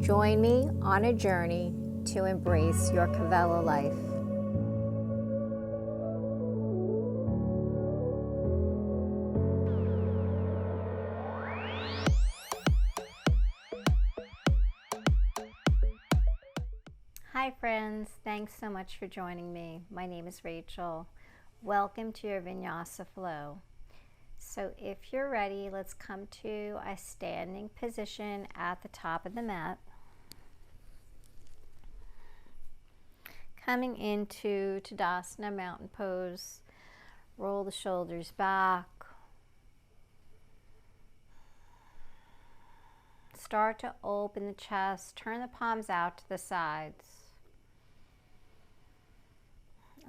Join me on a journey to embrace your Kavela life. Hi friends, thanks so much for joining me. My name is Rachel. Welcome to your Vinyasa Flow. So if you're ready, let's come to a standing position at the top of the mat. Coming into Tadasana, mountain pose. Roll the shoulders back. Start to open the chest, turn the palms out to the sides.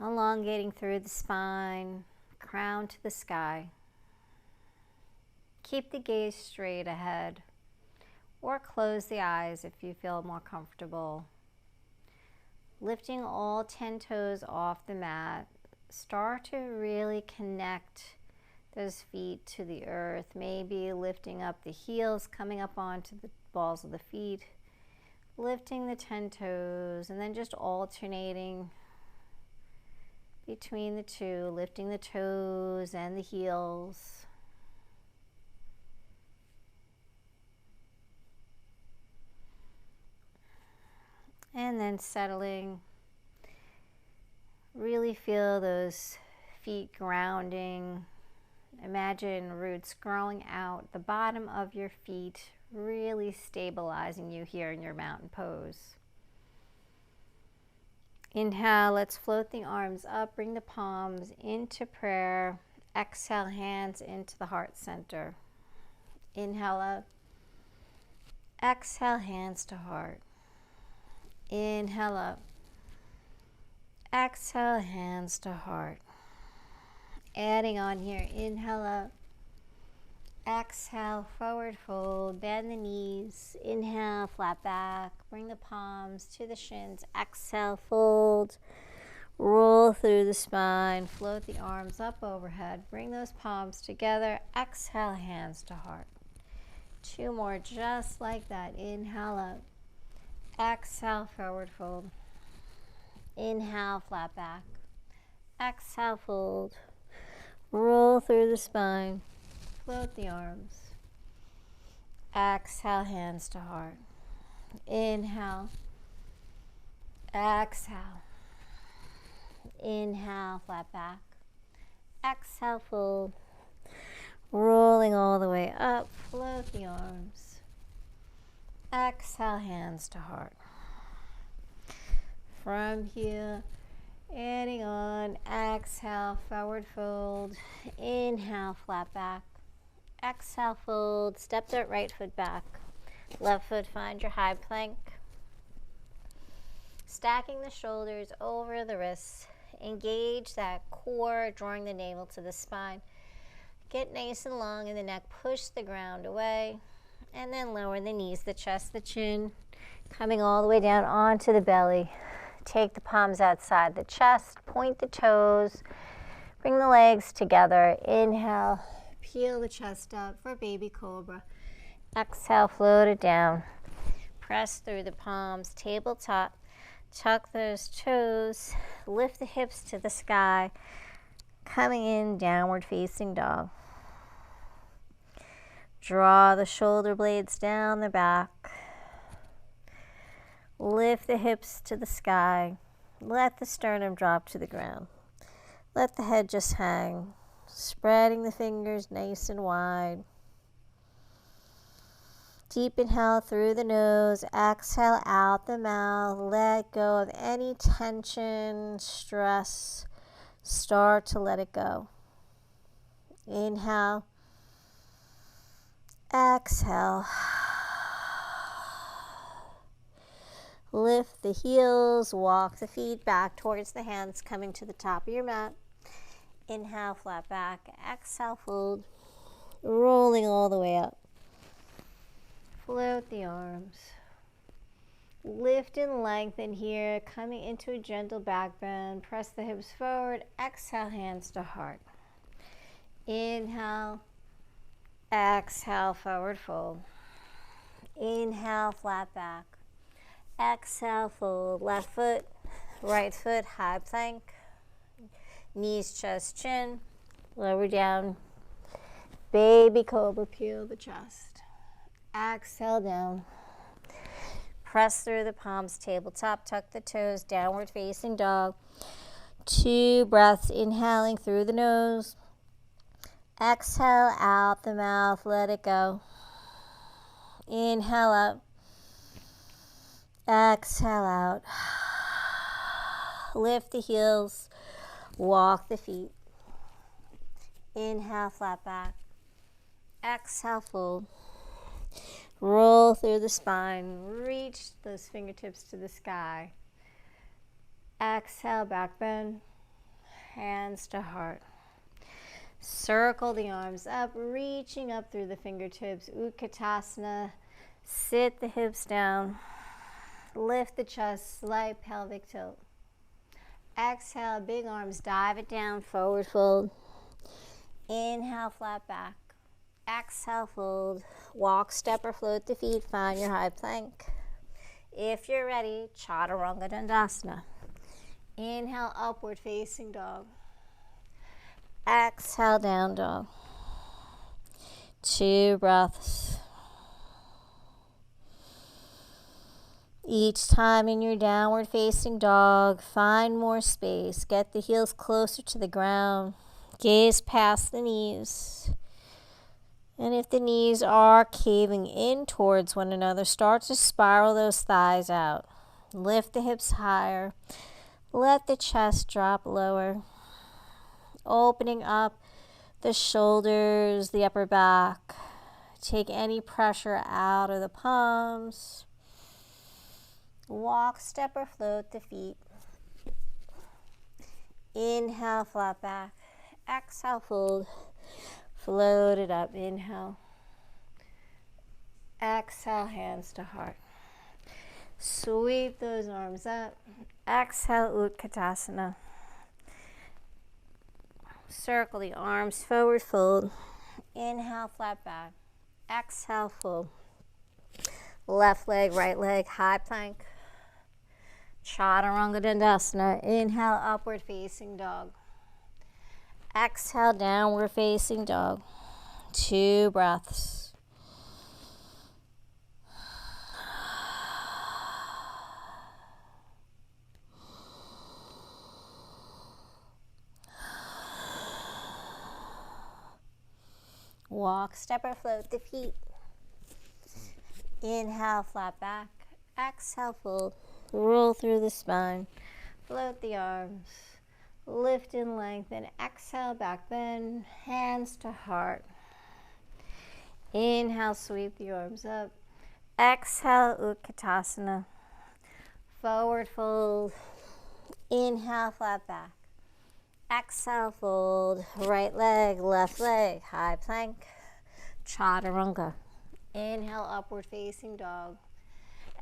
Elongating through the spine, crown to the sky. Keep the gaze straight ahead, or close the eyes if you feel more comfortable. Lifting all 10 toes off the mat, start to really connect those feet to the earth, maybe lifting up the heels, coming up onto the balls of the feet, lifting the 10 toes, and then just alternating between the two, lifting the toes and the heels. And then settling. Really feel those feet grounding. Imagine roots growing out the bottom of your feet, really stabilizing you here in your mountain pose. Inhale, let's float the arms up, bring the palms into prayer. Exhale, hands into the heart center. Inhale up. Exhale, hands to heart. Inhale up. Exhale, hands to heart. Adding on here, inhale up. Exhale, forward fold, bend the knees. Inhale, flat back. Bring the palms to the shins. Exhale, fold. Roll through the spine. Float the arms up overhead. Bring those palms together. Exhale, hands to heart. 2 more just like that. Inhale up. Exhale, forward fold. Inhale, flat back. Exhale, fold. Roll through the spine. Float the arms. Exhale, hands to heart. Inhale. Exhale. Inhale, flat back. Exhale, fold. Rolling all the way up. Float the arms. Exhale, hands to heart. From here, adding on, exhale, forward fold. Inhale, flat back. Exhale, fold. Step that right foot back. Left foot, find your high plank. Stacking the shoulders over the wrists. Engage that core, drawing the navel to the spine. Get nice and long in the neck. Push the ground away. And then lower the knees, the chest, the chin. Coming all the way down onto the belly. Take the palms outside the chest. Point the toes. Bring the legs together. Inhale. Peel the chest up for baby cobra. Exhale, float it down. Press through the palms, tabletop. Tuck those toes. Lift the hips to the sky. Coming in, downward facing dog. Draw the shoulder blades down the back. Lift the hips to the sky. Let the sternum drop to the ground. Let the head just hang. Spreading the fingers nice and wide. Deep inhale through the nose. Exhale out the mouth. Let go of any tension, stress. Start to let it go. Inhale. Exhale. Lift the heels, walk the feet back towards the hands, coming to the top of your mat. Inhale, flat back. Exhale, fold. Rolling all the way up. Float the arms. Lift and lengthen here, coming into a gentle back bend. Press the hips forward. Exhale, hands to heart. Inhale. Exhale, forward fold. Inhale, flat back. Exhale, fold. Left foot, right foot, high plank. Knees, chest, chin. Lower down. Baby cobra, peel the chest. Exhale down. Press through the palms, tabletop, tuck the toes, downward facing dog. 2 breaths, inhaling through the nose. Exhale out the mouth, let it go. Inhale up. Exhale out. Lift the heels, walk the feet. Inhale, flat back. Exhale, fold. Roll through the spine. Reach those fingertips to the sky. Exhale, back bend. Hands to heart. Circle the arms up, reaching up through the fingertips. Utkatasana. Sit the hips down. Lift the chest, slight pelvic tilt. Exhale, big arms, dive it down, forward fold. Inhale, flat back. Exhale, fold. Walk, step, or float the feet. Find your high plank. If you're ready, Chaturanga Dandasana. Inhale, upward facing dog. Exhale, down dog. 2 breaths. Each time in your downward facing dog, find more space. Get the heels closer to the ground. Gaze past the knees. And if the knees are caving in towards one another, start to spiral those thighs out. Lift the hips higher. Let the chest drop lower. Opening up the shoulders, the upper back. Take any pressure out of the palms. Walk, step, or float the feet. Inhale, flat back. Exhale, fold. Float it up. Inhale. Exhale, hands to heart. Sweep those arms up. Exhale, Utkatasana. Circle the arms, forward fold. Inhale, flat back. Exhale, fold. Left leg, right leg, high plank. Chaturanga Dandasana. Inhale, upward facing dog. Exhale, downward facing dog. 2 breaths. Walk, step, or float the feet. Inhale, flat back. Exhale, fold. Roll through the spine. Float the arms. Lift and lengthen. Exhale, back bend. Hands to heart. Inhale, sweep the arms up. Exhale, Utkatasana. Forward fold. Inhale, flat back. Exhale, fold. Right leg, left leg, high plank. Chaturanga. Inhale, upward facing dog.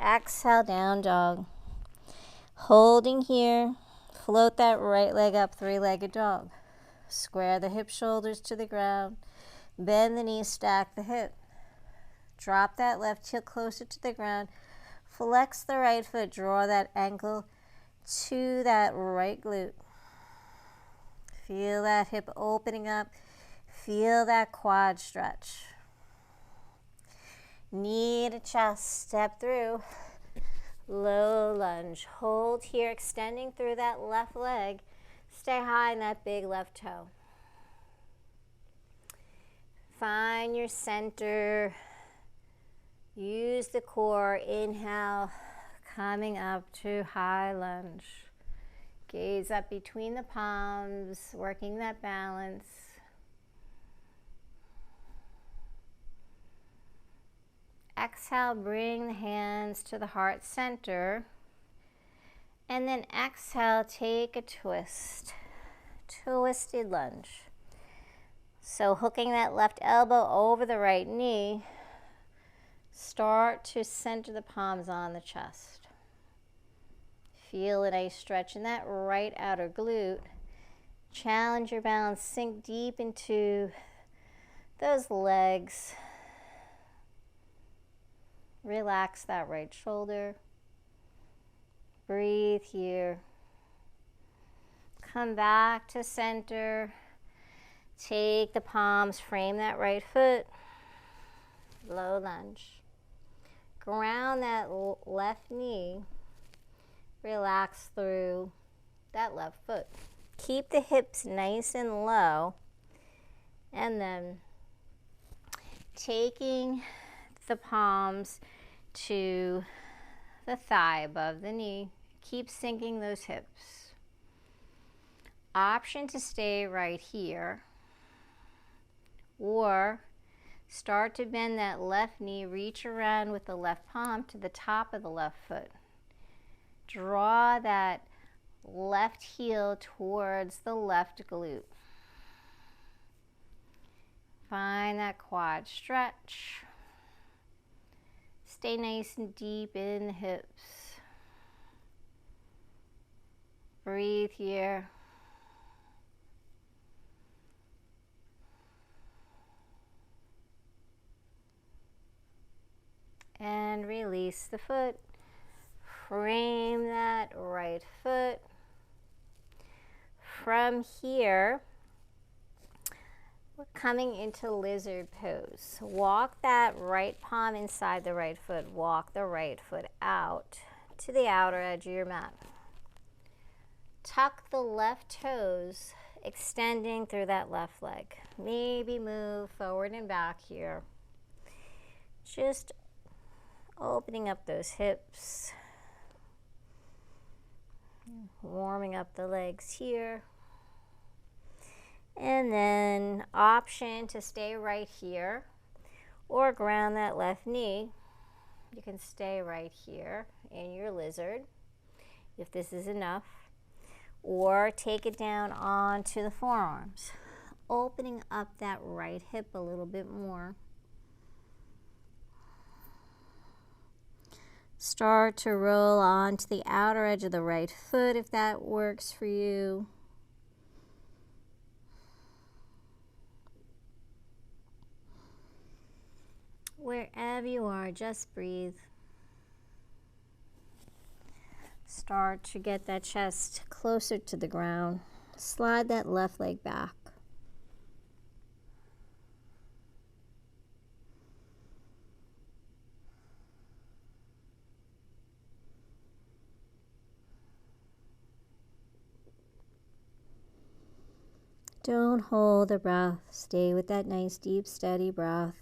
Exhale, down dog. Holding here. Float that right leg up, 3-legged dog. Square the hip shoulders to the ground. Bend the knees, stack the hip. Drop that left heel closer to the ground. Flex the right foot, draw that ankle to that right glute. Feel that hip opening up. Feel that quad stretch. Knee to chest, step through. Low lunge. Hold here, extending through that left leg. Stay high in that big left toe. Find your center. Use the core. Inhale, coming up to high lunge. Gaze up between the palms, working that balance. Exhale, bring the hands to the heart center. And then exhale, take a twist. Twisted lunge. So hooking that left elbow over the right knee. Start to center the palms on the chest. Feel a nice stretch in that right outer glute. Challenge your balance. Sink deep into those legs. Relax that right shoulder. Breathe here. Come back to center. Take the palms, frame that right foot. Low lunge. Ground that left knee. Relax through that left foot. Keep the hips nice and low. And then taking the palms to the thigh above the knee. Keep sinking those hips. Option to stay right here, or start to bend that left knee, reach around with the left palm to the top of the left foot. Draw that left heel towards the left glute. Find that quad stretch. Stay nice and deep in the hips. Breathe here. And release the foot. Frame that right foot. From here, we're coming into lizard pose. Walk that right palm inside the right foot. Walk the right foot out to the outer edge of your mat. Tuck the left toes, extending through that left leg. Maybe move forward and back here. Just opening up those hips. Warming up the legs here. And then option to stay right here or ground that left knee. You can stay right here in your lizard if this is enough, or take it down onto the forearms, opening up that right hip a little bit more. Start to roll onto the outer edge of the right foot if that works for you. Wherever you are, just breathe. Start to get that chest closer to the ground. Slide that left leg back. Don't hold the breath. Stay with that nice, deep, steady breath.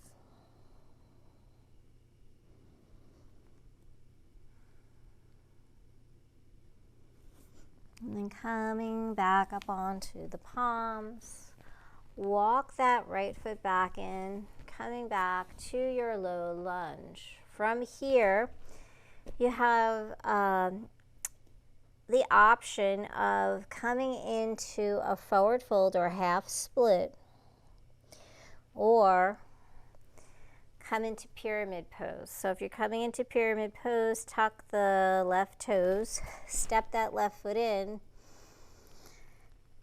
And then coming back up onto the palms. Walk that right foot back in, coming back to your low lunge. From here, you have the option of coming into a forward fold or half split, or come into pyramid pose. So if you're coming into pyramid pose, tuck the left toes, step that left foot in,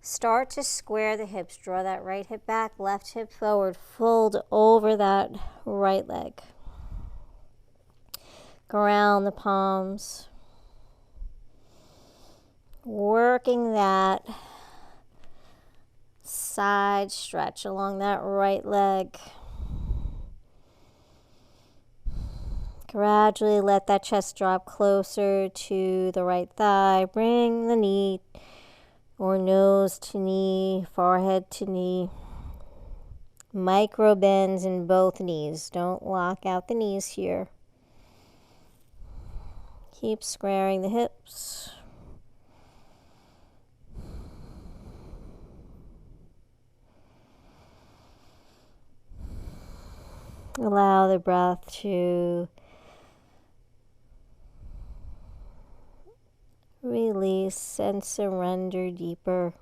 start to square the hips, draw that right hip back, left hip forward, fold over that right leg. Ground the palms, working that side stretch along that right leg. Gradually let that chest drop closer to the right thigh. Bring the knee or nose to knee, forehead to knee. Micro bends in both knees. Don't lock out the knees here. Keep squaring the hips. Allow the breath to release and surrender deeper.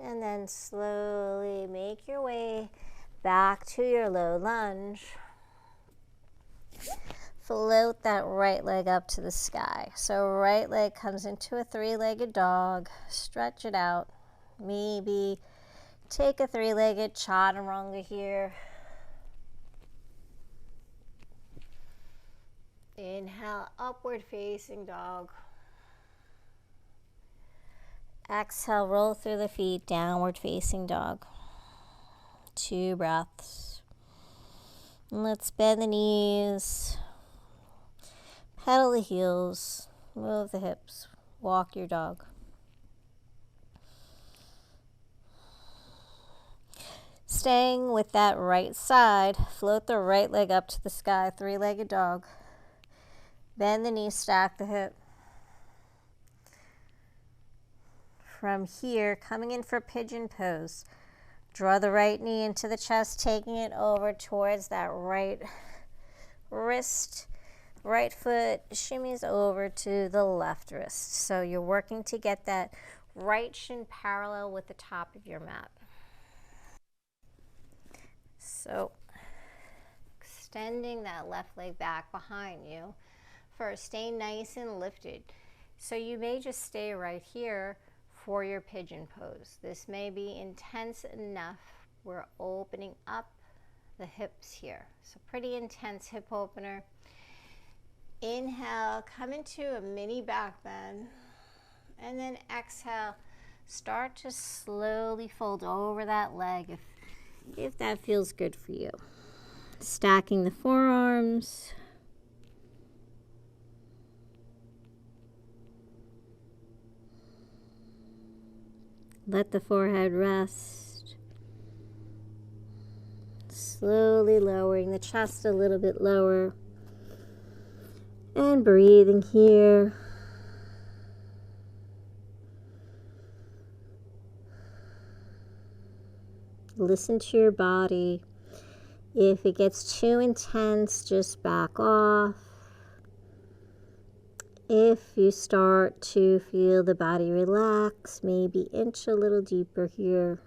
And then slowly make your way back to your low lunge. Float that right leg up to the sky. So right leg comes into a three-legged dog. Stretch it out. Maybe take a three-legged chaturanga here. Inhale, upward facing dog. Exhale, roll through the feet, downward facing dog. 2 breaths. And let's bend the knees, pedal the heels, move the hips, walk your dog. Staying with that right side, float the right leg up to the sky, 3-legged dog. Bend the knee, stack the hip. From here, coming in for pigeon pose. Draw the right knee into the chest, taking it over towards that right wrist. Right foot shimmies over to the left wrist. So you're working to get that right shin parallel with the top of your mat. So extending that left leg back behind you. First, stay nice and lifted. So you may just stay right here for your pigeon pose. This may be intense enough. We're opening up the hips here. So pretty intense hip opener. Inhale, come into a mini back bend. And then exhale, start to slowly fold over that leg if that feels good for you. Stacking the forearms. Let the forehead rest. Slowly lowering the chest a little bit lower. And breathing here. Listen to your body. If it gets too intense, just back off. If you start to feel the body relax, maybe inch a little deeper here.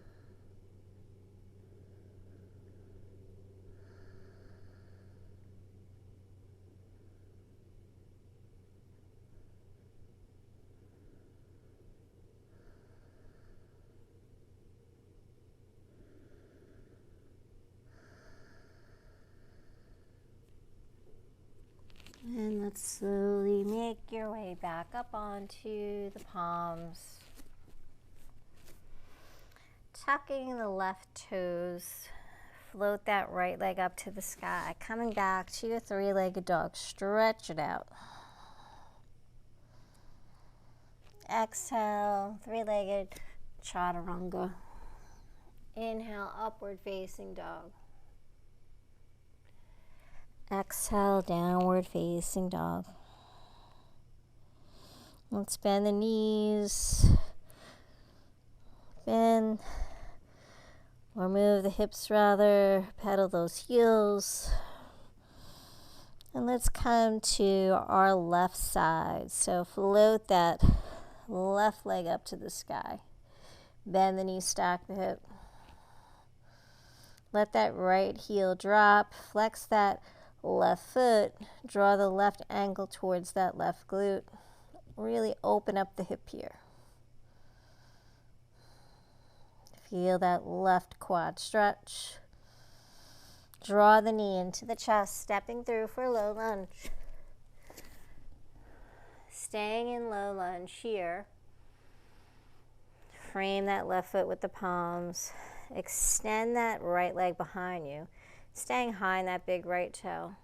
And let's slowly make your way back up onto the palms. Tucking the left toes. Float that right leg up to the sky. Coming back to your 3-legged dog. Stretch it out. Exhale, 3-legged chaturanga. Inhale, upward facing dog. Exhale, downward facing dog. Let's bend the knees. Bend. Or move the hips rather. Pedal those heels. And let's come to our left side. So float that left leg up to the sky. Bend the knee, stack the hip. Let that right heel drop. Flex that left foot. Draw the left ankle towards that left glute. Really open up the hip here. Feel that left quad stretch. Draw the knee into the chest, stepping through for low lunge. Staying in low lunge here. Frame that left foot with the palms. Extend that right leg behind you. Staying high in that big right toe.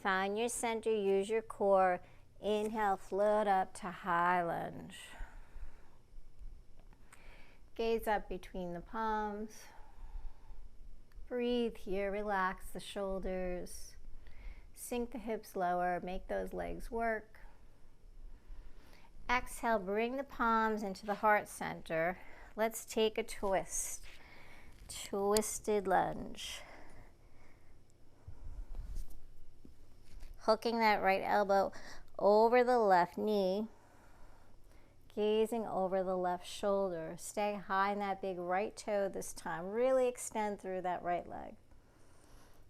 Find your center, use your core. Inhale, float up to high lunge. Gaze up between the palms. Breathe here, relax the shoulders. Sink the hips lower, make those legs work. Exhale, bring the palms into the heart center. Let's take a twist. Twisted lunge. Hooking that right elbow over the left knee. Gazing over the left shoulder. Stay high in that big right toe this time. Really extend through that right leg.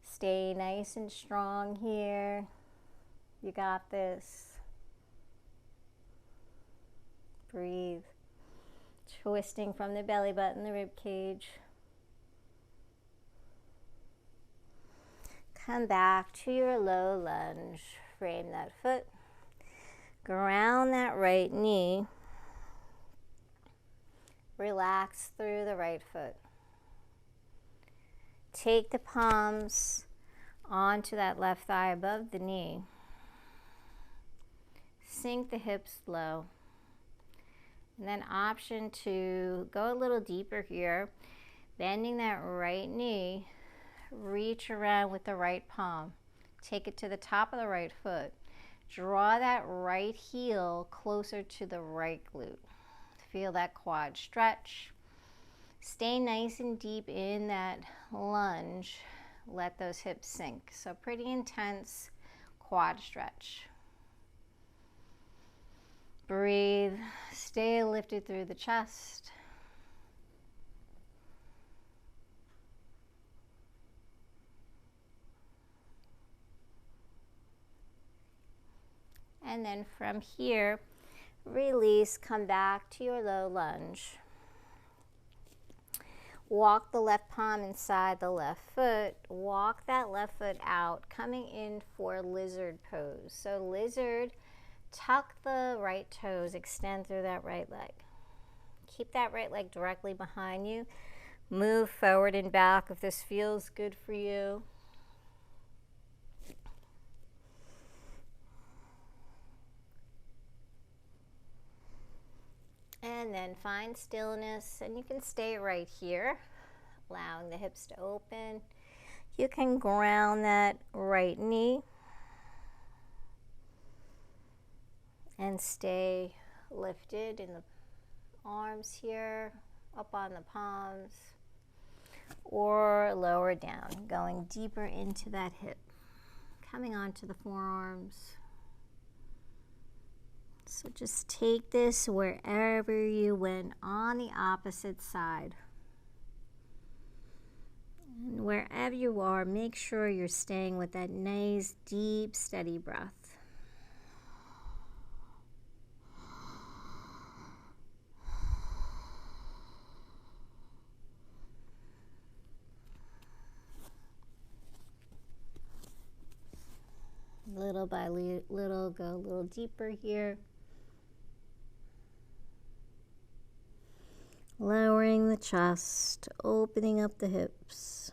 Stay nice and strong here. You got this. Breathe. Twisting from the belly button, the rib cage. Come back to your low lunge. Frame that foot. Ground that right knee. Relax through the right foot. Take the palms onto that left thigh above the knee. Sink the hips low. And then option to go a little deeper here. Bending that right knee. Reach around with the right palm. Take it to the top of the right foot. Draw that right heel closer to the right glute. Feel that quad stretch. Stay nice and deep in that lunge. Let those hips sink. So pretty intense quad stretch. Breathe. Stay lifted through the chest. And then from here, release, come back to your low lunge. Walk the left palm inside the left foot. Walk that left foot out, coming in for lizard pose. So lizard, tuck the right toes, extend through that right leg. Keep that right leg directly behind you. Move forward and back if this feels good for you. And then find stillness, and you can stay right here, allowing the hips to open. You can ground that right knee and stay lifted in the arms here, up on the palms, or lower down, going deeper into that hip, coming onto the forearms. So just take this wherever you went on the opposite side. And wherever you are, make sure you're staying with that nice, deep, steady breath. Little by little, go a little deeper here. Lowering the chest, opening up the hips.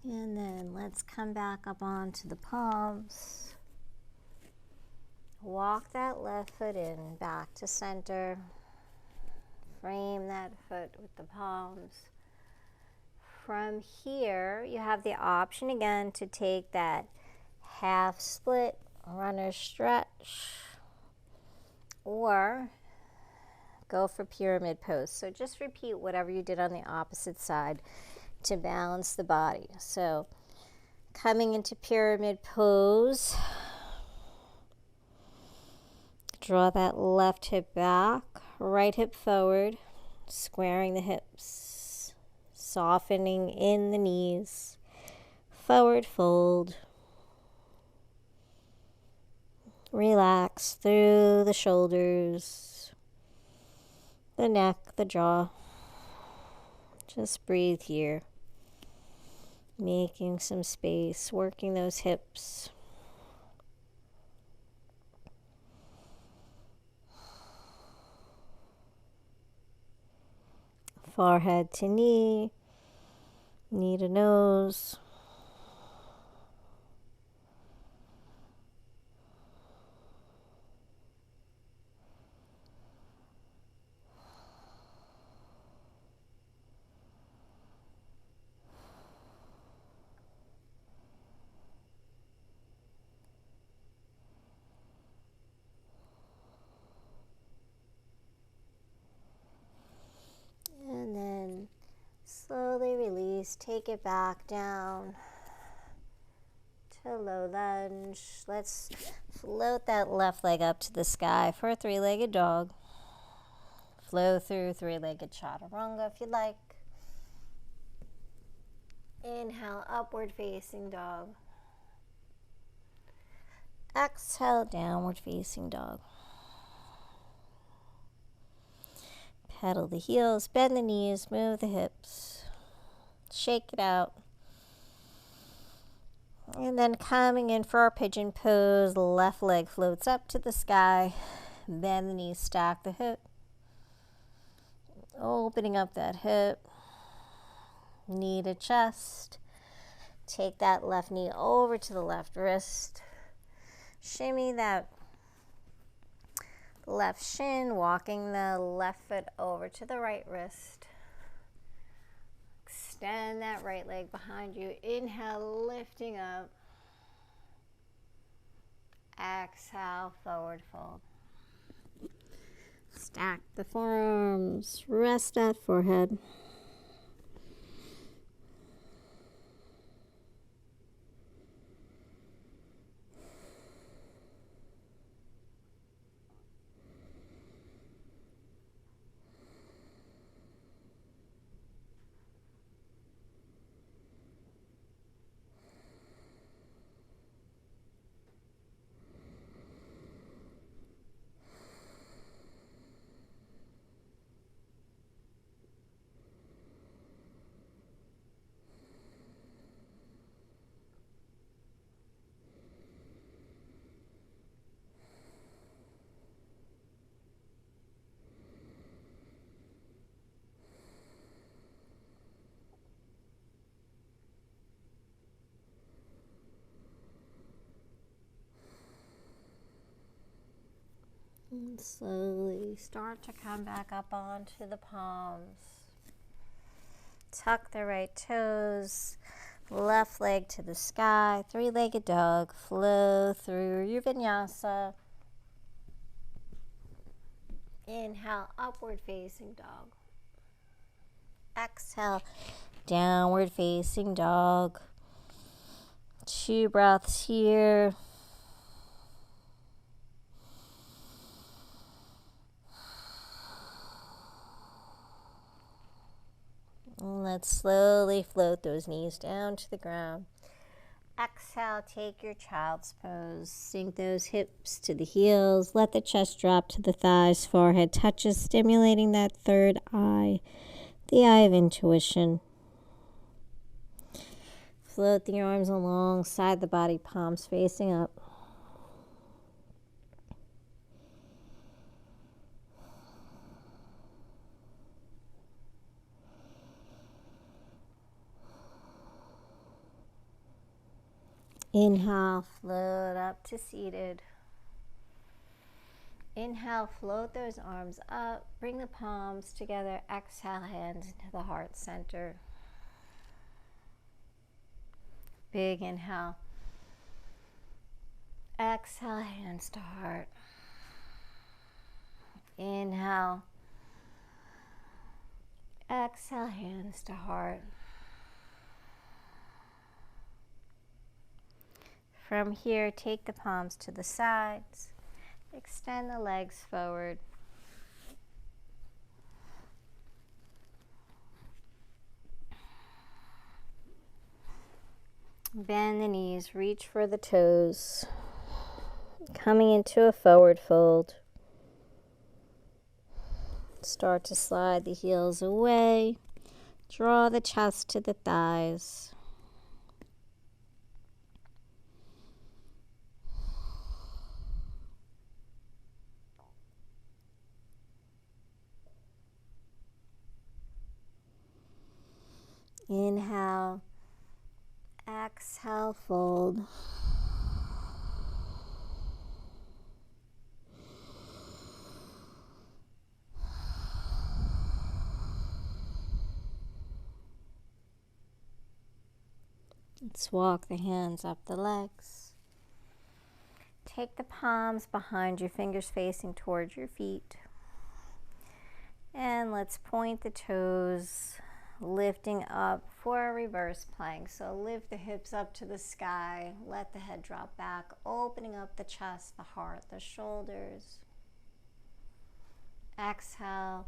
And then let's come back up onto the palms. Walk that left foot in, back to center. Frame that foot with the palms. From here, you have the option again to take that half split, runner stretch, or go for pyramid pose. So just repeat whatever you did on the opposite side to balance the body. So coming into pyramid pose, draw that left hip back, right hip forward, squaring the hips, softening in the knees, forward fold. Relax through the shoulders, the neck, the jaw. Just breathe here, making some space, working those hips. Forehead to knee, knee to nose. And then slowly release, take it back down to low lunge. Let's float that left leg up to the sky for a three-legged dog. Flow through three-legged chaturanga if you'd like. Inhale, upward facing dog. Exhale, downward facing dog. Pedal the heels, bend the knees, move the hips. Shake it out. And then coming in for our pigeon pose, left leg floats up to the sky. Bend the knees, stack the hip. Opening up that hip. Knee to chest. Take that left knee over to the left wrist. Shimmy that left shin, walking the left foot over to the right wrist. Extend that right leg behind you. Inhale, lifting up. Exhale, forward fold. Stack the forearms. Rest that forehead. And slowly start to come back up onto the palms. Tuck the right toes, left leg to the sky, three-legged dog. Flow through your vinyasa. Inhale, upward facing dog. Exhale, downward facing dog. 2 breaths here. Let's slowly float those knees down to the ground. Exhale, take your child's pose. Sink those hips to the heels. Let the chest drop to the thighs. Forehead touches, stimulating that third eye, the eye of intuition. Float the arms alongside the body, palms facing up. Inhale, float up to seated. Inhale, float those arms up. Bring the palms together. Exhale, hands into the heart center. Big inhale. Exhale, hands to heart. Inhale. Exhale, hands to heart. From here, take the palms to the sides. Extend the legs forward. Bend the knees, reach for the toes. Coming into a forward fold. Start to slide the heels away. Draw the chest to the thighs. Inhale, exhale, fold. Let's walk the hands up the legs. Take the palms behind your fingers facing towards your feet. And let's point the toes, lifting up for a reverse plank. So lift the hips up to the sky, let the head drop back, opening up the chest, the heart, the shoulders. Exhale,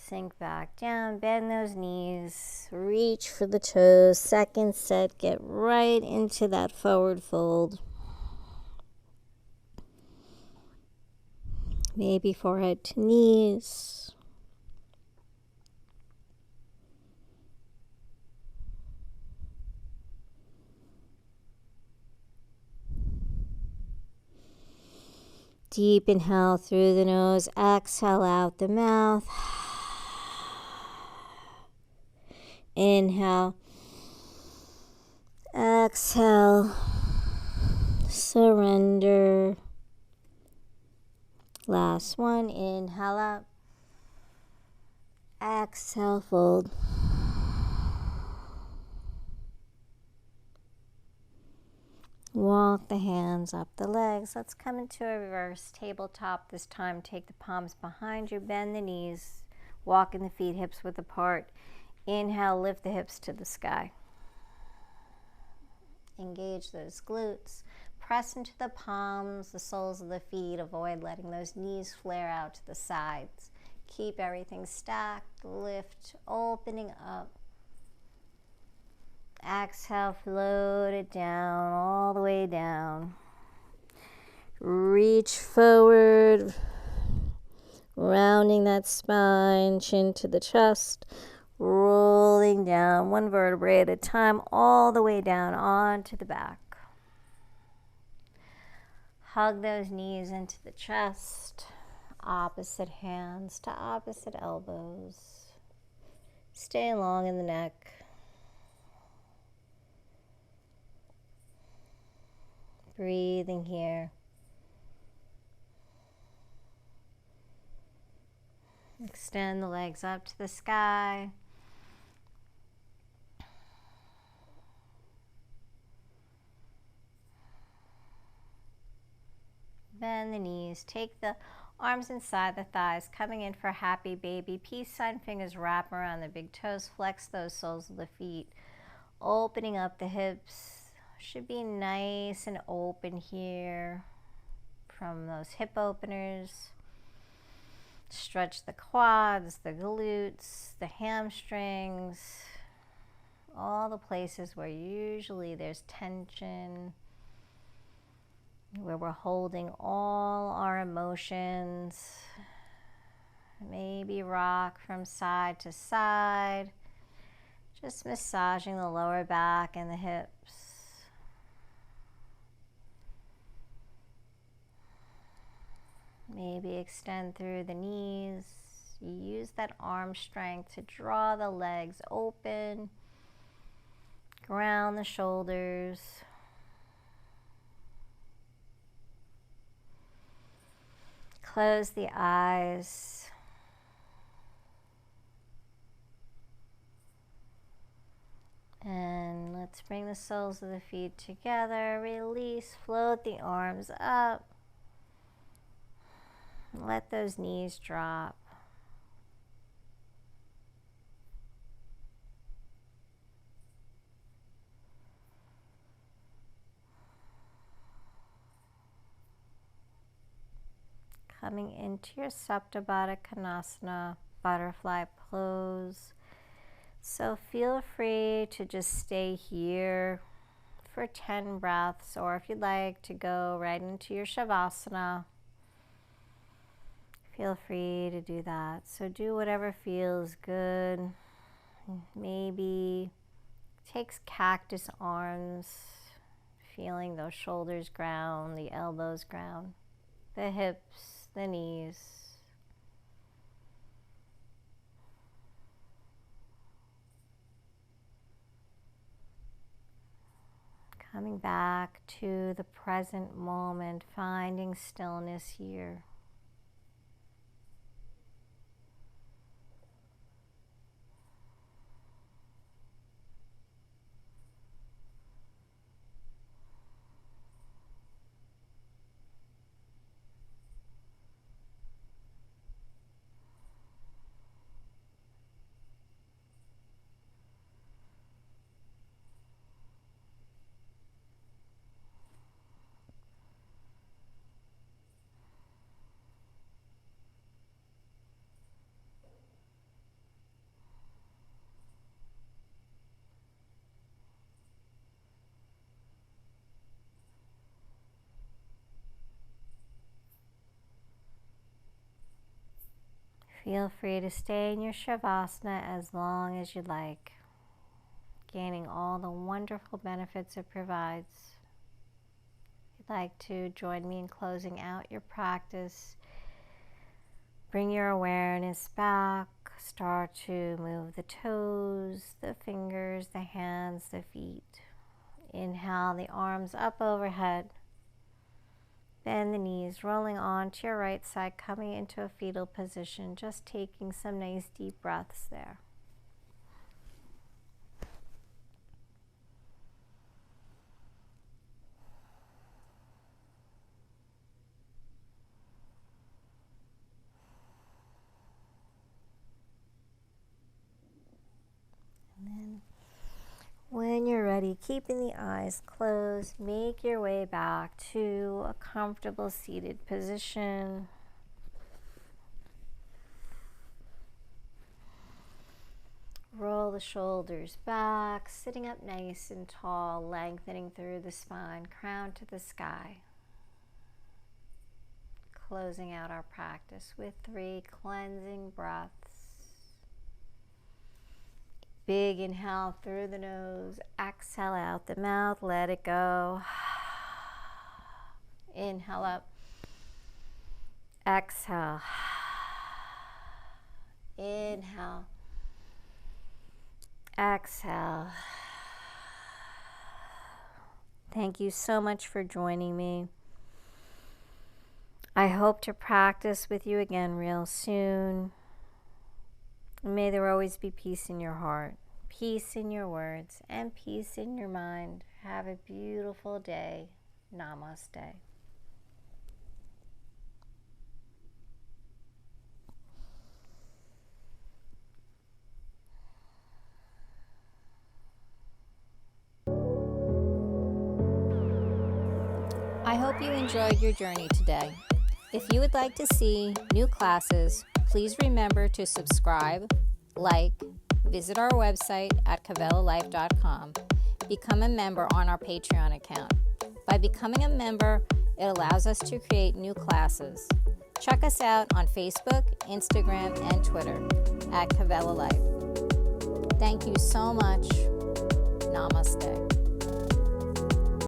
Sink back down, bend those knees, reach for the toes. Second set, get right into that forward fold. Maybe forehead to knees. Deep inhale through the nose, exhale out the mouth. Inhale, exhale, surrender. Last one, inhale up, exhale, fold. Walk the hands up the legs. Let's come into a reverse tabletop this time. Take the palms behind you, bend the knees, walking the feet hips width apart. Inhale, lift the hips to the sky. Engage those glutes. Press into the palms, the soles of the feet. Avoid letting those knees flare out to the sides. Keep everything stacked. Lift, opening up. Exhale, float it down, all the way down. Reach forward, rounding that spine, chin to the chest. Rolling down, one vertebrae at a time, all the way down onto the back. Hug those knees into the chest. Opposite hands to opposite elbows. Stay long in the neck. Breathing here. Extend the legs up to the sky. Bend the knees. Take the arms inside the thighs, coming in for happy baby. Peace sign, fingers wrap around the big toes. Flex those soles of the feet. Opening up the hips. Should be nice and open here from those hip openers. Stretch the quads, the glutes, the hamstrings, all the places where usually there's tension, where we're holding all our emotions. Maybe rock from side to side, just massaging the lower back and the hips. Maybe extend through the knees. Use that arm strength to draw the legs open. Ground the shoulders. Close the eyes. And let's bring the soles of the feet together. Release, float the arms up. Let those knees drop. Coming into your Supta Baddha Konasana, butterfly pose. So feel free to just stay here for 10 breaths, or if you'd like to go right into your Shavasana, feel free to do that. So do whatever feels good. Maybe takes cactus arms, feeling those shoulders ground, the elbows ground, the hips, the knees. Coming back to the present moment, finding stillness here. Feel free to stay in your Shavasana as long as you'd like, gaining all the wonderful benefits it provides. If you'd like to join me in closing out your practice, bring your awareness back. Start to move the toes, the fingers, the hands, the feet. Inhale the arms up overhead. Bend the knees, rolling onto your right side, coming into a fetal position, just taking some nice deep breaths there. And then when you're ready, keeping the eyes closed, make your way back to a comfortable seated position. Roll the shoulders back, sitting up nice and tall, lengthening through the spine, crown to the sky. Closing out our practice with 3 cleansing breaths. Big inhale through the nose, exhale out the mouth, let it go. Inhale up, exhale, inhale, exhale. Thank you so much for joining me. I hope to practice with you again real soon. May there always be peace in your heart, peace in your words, and peace in your mind. Have a beautiful day. Namaste. I hope you enjoyed your journey today. If you would like to see new classes, please remember to subscribe, like, visit our website at kavelalife.com, become a member on our Patreon account. By becoming a member, it allows us to create new classes. Check us out on Facebook, Instagram, and Twitter at Kavela Life. Thank you so much. Namaste.